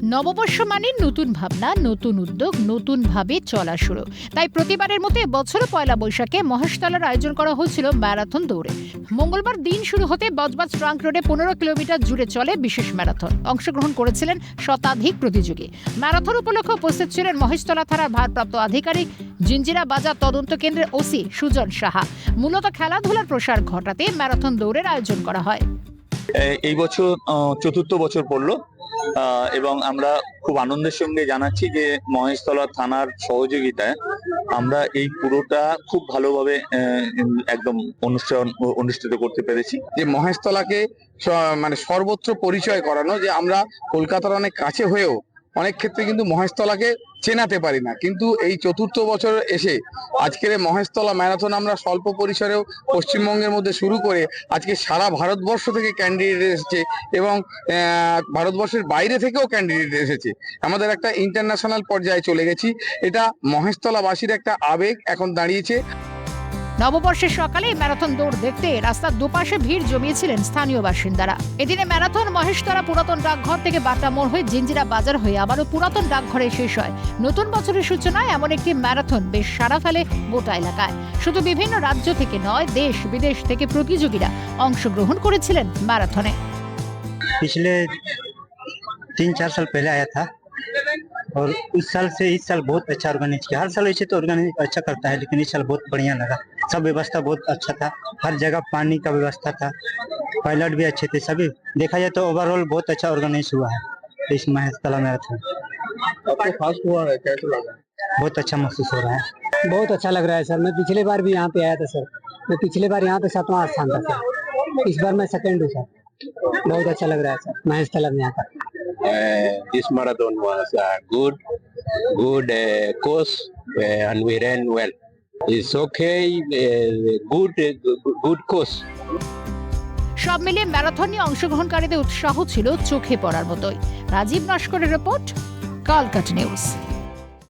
নববর্ষ মানে নতুন ভাবনা, নতুন উদ্যোগ, নতুন ভাবে চলা শুরু। তাই প্রতিবারের মতো এবছরও পয়লা বৈশাখে মহেশতলার আয়োজন করা হয়েছিল ম্যারাথন দৌড়ে। মঙ্গলবার দিন শুরু হতে বজবজ ট্রাঙ্ক রোডে 15 কিলোমিটার জুড়ে চলে বিশেষ ম্যারাথন। অংশগ্রহণ করেছিলেন শতাধিক প্রতিযোগী। ম্যারাথন উপলক্ষে উপস্থিত ছিলেন মহেশতলা থানার ভারপ্রাপ্ত আধিকারিক, জিঞ্জিরা বাজার তদন্ত কেন্দ্রের ওসি সুজন সাহা। মূলত খেলাধুলার প্রসার ঘটাতে ম্যারাথন দৌড়ের আয়োজন করা হয়। এই বছর চতুর্থ বছর পড়লো এবং আমরা খুব আনন্দের সঙ্গে জানাচ্ছি যে মহেশতলা থানার সহযোগিতায় আমরা এই পুরোটা খুব ভালোভাবে একদম অনুষ্ঠিত করতে পেরেছি। যে মহেশতলাকে মানে সর্বত্র পরিচয় করানো, যে আমরা কলকাতার অনেক কাছে হয়েও অনেক ক্ষেত্রে কিন্তু মহেশতলাকে চেনাতে পারি না, কিন্তু এই চতুর্থ বছর এসে আজকের মহেশতলা ম্যারাথন আমরা স্বল্প পরিসরেও পশ্চিমবঙ্গের মধ্যে শুরু করে আজকে সারা ভারতবর্ষ থেকে ক্যান্ডিডেট এসেছে এবং ভারতবর্ষের বাইরে থেকেও ক্যান্ডিডেট এসেছে। আমাদের একটা ইন্টারন্যাশনাল পর্যায়ে চলে গেছি। এটা মহেশতলাবাসীর একটা আবেগ এখন দাঁড়িয়েছে। নববর্ষের সকালে ম্যারাথন দৌড় দেখতে রাস্তার দুপাশে ভিড় জমিয়েছিলেন স্থানীয় বাসিন্দারা। এদিনে ম্যারাথন মহেশতলা পুরাতন ডাকঘর থেকে বাটা মোড় হয়ে জিঞ্জিরা বাজার হয়ে আবারও পুরাতন ডাকঘরে শেষ হয়। নতুন বছরের সূচনায় এমন একটি ম্যারাথন বেশ সাড়া ফেলে গোটা এলাকায়। শুধু বিভিন্ন রাজ্য থেকে নয়, দেশ বিদেশ থেকে প্রতিযোগীরা অংশগ্রহণ করেছিলেন ম্যারাথনে। पिछले 3-4 साल पहले आया था और उस साल से इस साल बहुत अच्छा ऑर्गेनाइज किया। हर साल ऐसे तो ऑर्गेनाइज अच्छा करता है, लेकिन इस साल बहुत बढ़िया लगा। सब व्यवस्था बहुत अच्छा था, हर जगह पानी का व्यवस्था था, पायलट भी अच्छे थे। सभी देखा जाए तो ओवरऑल बहुत अच्छा ऑर्गेनाइज हुआ है इस महेशतला मैराथन। फास्ट हुआ है, कैसा लगा? बहुत अच्छा महसूस हो रहा है। बहुत अच्छा लग रहा है सर। मैं पिछले बार भी यहाँ पे आया था सर। मैं पिछले बार यहाँ पे 7वां स्थान था सर। इस बार मैं सेकंड हूँ सर। बहुत अच्छा लग रहा है सर महेशतला में आकर। This marathon was a good course and we ran well. It's okay, good course. সব মিলিয়ে ম্যারাথন নিয়ে অংশগ্রহণকারীদের উৎসাহ ছিল চোখে পড়ার মতোই। রাজীব নস্করের রিপোর্ট, কলকাতা নিউজ।